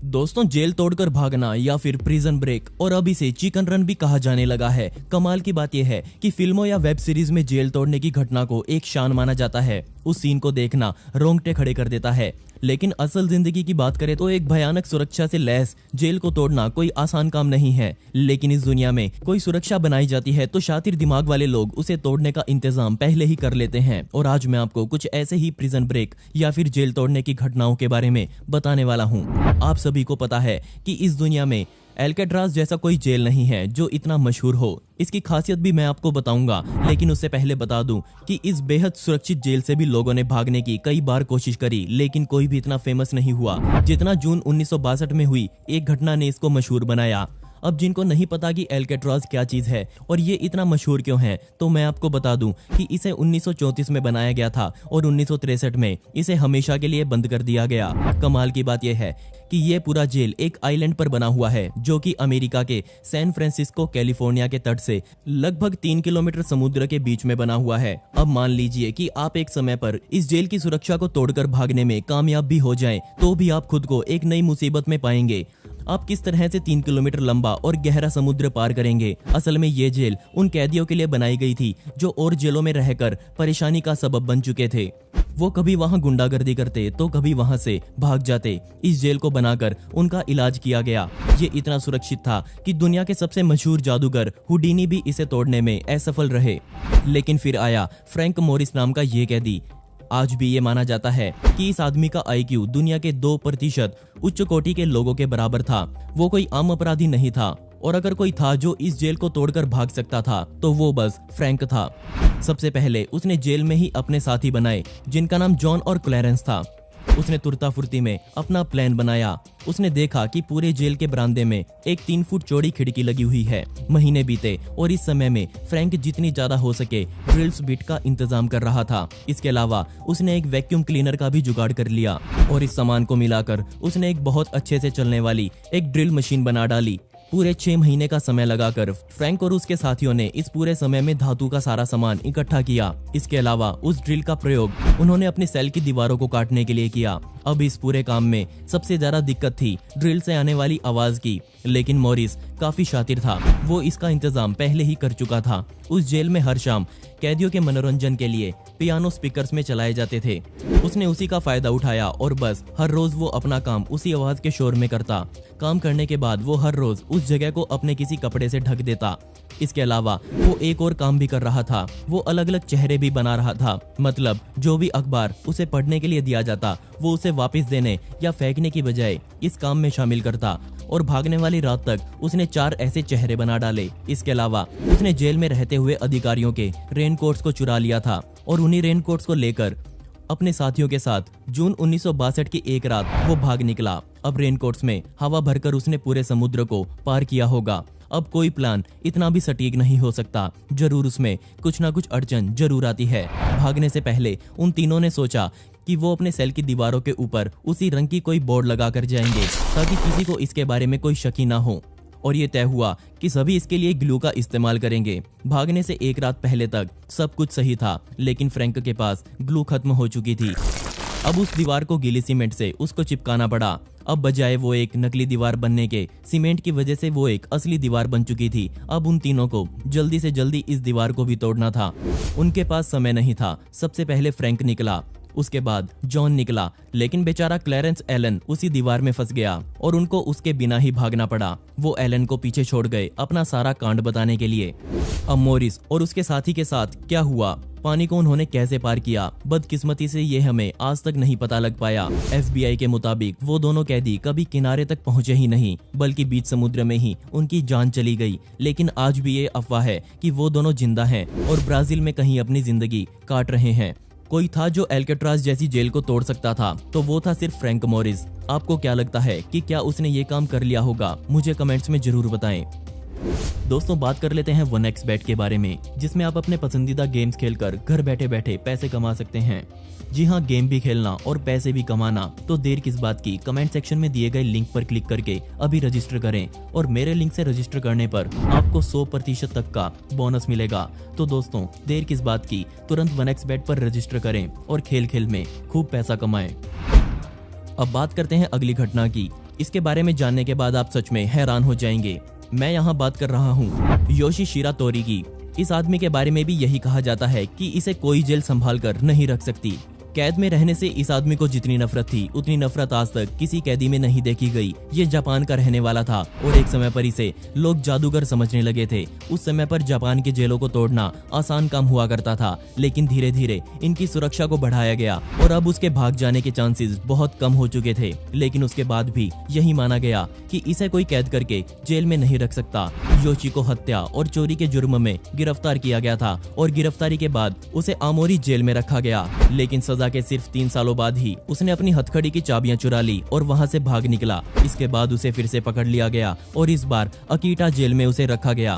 दोस्तों, जेल तोड़कर भागना या फिर प्रिजन ब्रेक और अब इसे चिकन रन भी कहा जाने लगा है। कमाल की बात यह है कि फिल्मों या वेब सीरीज में जेल तोड़ने की घटना को एक शान माना जाता है। उस सीन को देखना रोंगटे खड़े कर देता है। लेकिन असल जिंदगी की बात करें तो एक भयानक सुरक्षा से लैस जेल को तोड़ना कोई आसान काम नहीं है। लेकिन इस दुनिया में कोई सुरक्षा बनाई जाती है तो शातिर दिमाग वाले लोग उसे तोड़ने का इंतजाम पहले ही कर लेते हैं। और आज मैं आपको कुछ ऐसे ही प्रिजन ब्रेक या फिर जेल तोड़ने की घटनाओं के बारे में बताने वाला हूँ। आप सभी को पता है कि इस दुनिया में एल्केट्राज जैसा कोई जेल नहीं है जो इतना मशहूर हो। इसकी खासियत भी मैं आपको बताऊंगा, लेकिन उससे पहले बता दूं कि इस बेहद सुरक्षित जेल से भी लोगों ने भागने की कई बार कोशिश करी, लेकिन कोई भी इतना फेमस नहीं हुआ जितना जून 1962 में हुई एक घटना ने इसको मशहूर बनाया। अब जिनको नहीं पता कि एल्केट्राज क्या चीज है और ये इतना मशहूर क्यों है, तो मैं आपको बता दूं कि इसे 1934 में बनाया गया था और 1963 में इसे हमेशा के लिए बंद कर दिया गया। कमाल की बात यह है कि ये पूरा जेल एक आइलैंड पर बना हुआ है जो कि अमेरिका के सैन फ्रांसिस्को कैलिफोर्निया के तट से लगभग 3 किलोमीटर समुद्र के बीच में बना हुआ है। अब मान लीजिए कि आप एक समय पर इस जेल की सुरक्षा को तोड़कर भागने में कामयाब भी हो जाएं, तो भी आप खुद को एक नई मुसीबत में पाएंगे। आप किस तरह से 3 किलोमीटर लंबा और गहरा समुद्र पार करेंगे? असल में ये जेल उन कैदियों के लिए बनाई गई थी जो और जेलों में रहकर परेशानी का सबब बन चुके थे। वो कभी वहां गुंडागर्दी करते तो कभी वहां से भाग जाते। इस जेल को बनाकर उनका इलाज किया गया। ये इतना सुरक्षित था कि दुनिया के सबसे मशहूर जादूगर हुडीनी भी इसे तोड़ने में असफल रहे। लेकिन फिर आया फ्रैंक मोरिस नाम का ये कैदी। आज भी ये माना जाता है कि इस आदमी का IQ दुनिया के 2% उच्च कोटि के लोगों के बराबर था। वो कोई आम अपराधी नहीं था, और अगर कोई था जो इस जेल को तोड़कर भाग सकता था तो वो बस फ्रैंक था। सबसे पहले उसने जेल में ही अपने साथी बनाए जिनका नाम जॉन और क्लैरेंस था। उसने तुरता फुर्ती में अपना प्लान बनाया। उसने देखा कि पूरे जेल के बरामदे में एक 3 फुट चौड़ी खिड़की लगी हुई है। महीने बीते और इस समय में फ्रैंक जितनी ज्यादा हो सके ड्रिल्स बिट का इंतजाम कर रहा था। इसके अलावा उसने एक वैक्यूम क्लीनर का भी जुगाड़ कर लिया और इस सामान को मिलाकर उसने एक बहुत अच्छे से चलने वाली एक ड्रिल मशीन बना डाली। पूरे 6 महीने का समय लगाकर फ्रैंक और उसके साथियों ने इस पूरे समय में धातु का सारा सामान इकट्ठा किया। इसके अलावा उस ड्रिल का प्रयोग उन्होंने अपनी सेल की दीवारों को काटने के लिए किया। अब इस पूरे काम में सबसे ज्यादा दिक्कत थी ड्रिल से आने वाली आवाज की, लेकिन मॉरिस काफी शातिर था। वो इसका इंतजाम पहले ही कर चुका था। उस जेल में हर शाम कैदियों के मनोरंजन के लिए पियानो स्पीकर्स में चलाए जाते थे। उसने उसी का फायदा उठाया और बस हर रोज वो अपना काम उसी आवाज के शोर में करता। काम करने के बाद वो हर रोज उस जगह को अपने किसी कपड़े से ढक देता। इसके अलावा वो एक और काम भी कर रहा था। वो अलग अलग चेहरे भी बना रहा था। मतलब जो भी अखबार उसे पढ़ने के लिए दिया जाता वो उसे वापस देने या फेंकने की बजाय इस काम में शामिल करता। और भागने वाली रात तक उसने 4 ऐसे चेहरे बना डाले। इसके अलावा उसने जेल में रहते हुए अधिकारियों के रेनकोट्स को चुरा लिया था और उन्हीं रेनकोट्स को लेकर अपने साथियों के साथ जून 1962 की एक रात वो भाग निकला। अब रेनकोट्स में हवा भरकर उसने पूरे समुद्र को पार किया होगा। अब कोई प्लान इतना भी सटीक नहीं हो सकता, जरूर उसमें कुछ ना कुछ अड़चन जरूर आती है। भागने से पहले उन तीनों ने सोचा कि वो अपने सेल की दीवारों के ऊपर उसी रंग की कोई बोर्ड लगा कर जाएंगे ताकि किसी को इसके बारे में कोई शक ही ना हो। और ये तय हुआ कि सभी इसके लिए ग्लू का इस्तेमाल करेंगे। भागने से एक रात पहले तक सब कुछ सही था, लेकिन फ्रैंक के पास ग्लू खत्म हो चुकी थी। अब उस दीवार को गीली सीमेंट से उसको चिपकाना पड़ा। अब बजाय वो एक नकली दीवार बनने के, सीमेंट की वजह से वो एक असली दीवार बन चुकी थी। अब उन तीनों को जल्दी से जल्दी इस दीवार को भी तोड़ना था। उनके पास समय नहीं था। सबसे पहले फ्रैंक निकला, उसके बाद जॉन निकला, लेकिन बेचारा क्लैरेंस एलन उसी दीवार में फंस गया और उनको उसके बिना ही भागना पड़ा। वो एलन को पीछे छोड़ गए अपना सारा कांड बताने के लिए। अब मॉरिस और उसके साथी के साथ क्या हुआ, पानी को उन्होंने कैसे पार किया, बदकिस्मती से ये हमें आज तक नहीं पता लग पाया। FBI के मुताबिक वो दोनों कैदी कभी किनारे तक पहुंचे ही नहीं, बल्कि बीच समुद्र में ही उनकी जान चली गई। लेकिन आज भी ये अफवाह है कि वो दोनों जिंदा हैं और ब्राजील में कहीं अपनी जिंदगी काट रहे हैं। कोई था जो एल्केट्राज जैसी जेल को तोड़ सकता था, तो वो था सिर्फ फ्रैंक मोरिस। आपको क्या लगता है कि क्या उसने ये काम कर लिया होगा? मुझे कमेंट्स में जरूर बताएं। दोस्तों, बात कर लेते हैं 1xBet के बारे में, जिसमें आप अपने पसंदीदा गेम्स खेलकर घर बैठे बैठे पैसे कमा सकते हैं। जी हाँ, गेम भी खेलना और पैसे भी कमाना, तो देर किस बात की, कमेंट सेक्शन में दिए गए लिंक पर क्लिक करके अभी रजिस्टर करें। और मेरे लिंक से रजिस्टर करने पर आपको 100% तक का बोनस मिलेगा। तो दोस्तों, देर किस बात की, तुरंत 1xBet पर रजिस्टर करें और खेल खेल में खूब पैसा कमाएं। अब बात करते हैं अगली घटना की। इसके बारे में जानने के बाद आप सच में हैरान हो जाएंगे। मैं यहाँ बात कर रहा हूँ योशिशिरा तोरी की। इस आदमी के बारे में भी यही कहा जाता है कि इसे कोई जेल संभाल कर नहीं रख सकती। कैद में रहने से इस आदमी को जितनी नफरत थी उतनी नफरत आज तक किसी कैदी में नहीं देखी गई। ये जापान का रहने वाला था और एक समय पर इसे लोग जादूगर समझने लगे थे। उस समय पर जापान के जेलों को तोड़ना आसान काम हुआ करता था, लेकिन धीरे धीरे इनकी सुरक्षा को बढ़ाया गया और अब उसके भाग जाने के चांसेस बहुत कम हो चुके थे। लेकिन उसके बाद भी यही माना गया कि इसे कोई कैद करके जेल में नहीं रख सकता। योशी को हत्या और चोरी के जुर्म में गिरफ्तार किया गया था और गिरफ्तारी के बाद उसे आमोरी जेल में रखा गया। लेकिन सजा के सिर्फ 3 सालों बाद ही उसने अपनी हथकड़ी की चाबियां चुरा ली और वहां से भाग निकला। इसके बाद उसे फिर से पकड़ लिया गया और इस बार अकीटा जेल में उसे रखा गया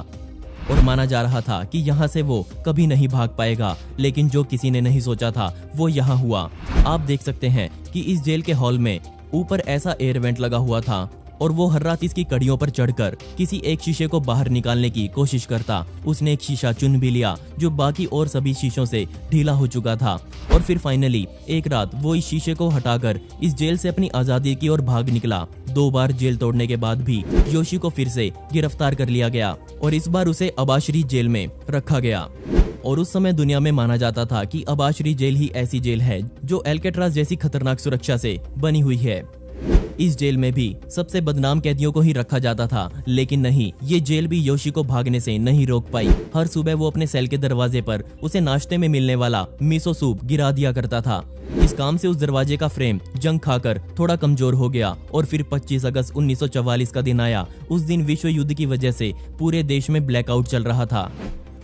और माना जा रहा था कि यहाँ से वो कभी नहीं भाग पाएगा। लेकिन जो किसी ने नहीं सोचा था वो यहाँ हुआ। आप देख सकते हैं कि इस जेल के हॉल में ऊपर ऐसा एयर वेंट लगा हुआ था और वो हर रात इसकी कड़ियों पर चढ़कर किसी एक शीशे को बाहर निकालने की कोशिश करता। उसने एक शीशा चुन भी लिया जो बाकी और सभी शीशों से ढीला हो चुका था और फिर फाइनली एक रात वो इस शीशे को हटाकर इस जेल से अपनी आजादी की ओर भाग निकला। 2 बार जेल तोड़ने के बाद भी योशी को फिर से गिरफ्तार कर लिया गया और इस बार उसे अबाशरी जेल में रखा गया। और उस समय दुनिया में माना जाता था कि अबाशरी जेल ही ऐसी जेल है जो एल्केट्राज जैसी खतरनाक सुरक्षा से बनी हुई है। इस जेल में भी सबसे बदनाम कैदियों को ही रखा जाता था, लेकिन नहीं, ये जेल भी योशी को भागने से नहीं रोक पाई। हर सुबह वो अपने सेल के दरवाजे पर उसे नाश्ते में मिलने वाला मिसो सूप गिरा दिया करता था। इस काम से उस दरवाजे का फ्रेम जंग खाकर थोड़ा कमजोर हो गया और फिर 25 अगस्त 1944 का दिन आया। उस दिन विश्व युद्ध की वजह से पूरे देश में ब्लैकआउट चल रहा था।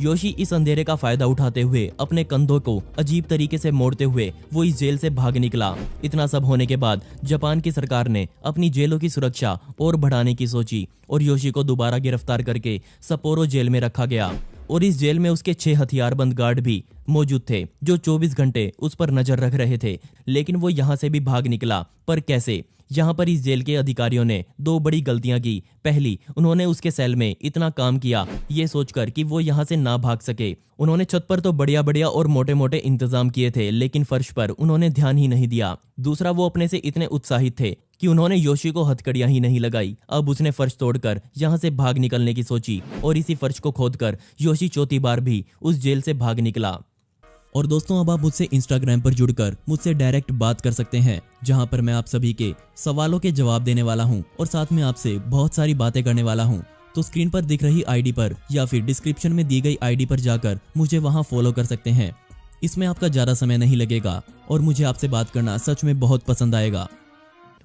योशी इस अंधेरे का फायदा उठाते हुए अपने कंधों को अजीब तरीके से मोड़ते हुए वो इस जेल से भाग निकला। इतना सब होने के बाद जापान की सरकार ने अपनी जेलों की सुरक्षा और बढ़ाने की सोची और योशी को दोबारा गिरफ्तार करके सपोरो जेल में रखा गया। और इस जेल में उसके 6 हथियारबंद गार्ड भी मौजूद थे जो 24 घंटे उस पर नजर रख रहे थे। लेकिन वो यहाँ से भी भाग निकला, पर कैसे? यहाँ पर इस जेल के अधिकारियों ने 2 बड़ी गलतियां की। पहली, उन्होंने उसके सेल में इतना काम किया ये सोचकर कि वो यहाँ से ना भाग सके। उन्होंने छत पर तो बढ़िया बढ़िया और मोटे मोटे इंतजाम किए थे, लेकिन फर्श पर उन्होंने ध्यान ही नहीं दिया। दूसरा, वो अपने से इतने उत्साहित थे कि उन्होंने योशी को हथकड़ियां ही नहीं लगाई। अब उसने फर्श तोड़कर यहाँ से भाग निकलने की सोची और इसी फर्श को खोदकर योशी चौथी बार भी उस जेल से भाग निकला। और दोस्तों, अब आप मुझसे इंस्टाग्राम पर जुड़कर मुझसे डायरेक्ट बात कर सकते हैं, जहां पर मैं आप सभी के सवालों के जवाब देने वाला हूं और साथ में आपसे बहुत सारी बातें करने वाला हूं। तो स्क्रीन पर दिख रही आईडी पर या फिर डिस्क्रिप्शन में दी गई आईडी पर जाकर मुझे वहां फॉलो कर सकते हैं। इसमें आपका ज़्यादा समय नहीं लगेगा और मुझे आपसे बात करना सच में बहुत पसंद आएगा।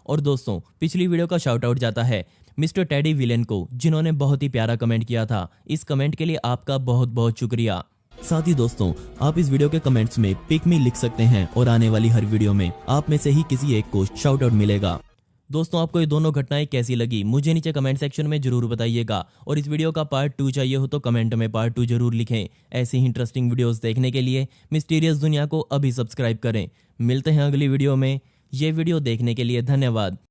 और दोस्तों, पिछली वीडियो का शाउट आउट जाता है मिस्टर टेडी विलेन को, जिन्होंने बहुत ही प्यारा कमेंट किया था। इस कमेंट के लिए आपका बहुत बहुत शुक्रिया। साथ ही दोस्तों, आप इस वीडियो के कमेंट्स में पिक मी लिख सकते हैं और आने वाली हर वीडियो में आप में से ही किसी एक को शाउट आउट मिलेगा। दोस्तों, आपको ये दोनों घटनाएं कैसी लगी मुझे नीचे कमेंट सेक्शन में जरूर बताइएगा और इस वीडियो का पार्ट 2 चाहिए हो तो कमेंट में पार्ट 2 जरूर लिखें। ऐसी ही इंटरेस्टिंग वीडियोस देखने के लिए मिस्टीरियस दुनिया को अभी सब्सक्राइब करें। मिलते हैं अगली वीडियो में। ये वीडियो देखने के लिए धन्यवाद।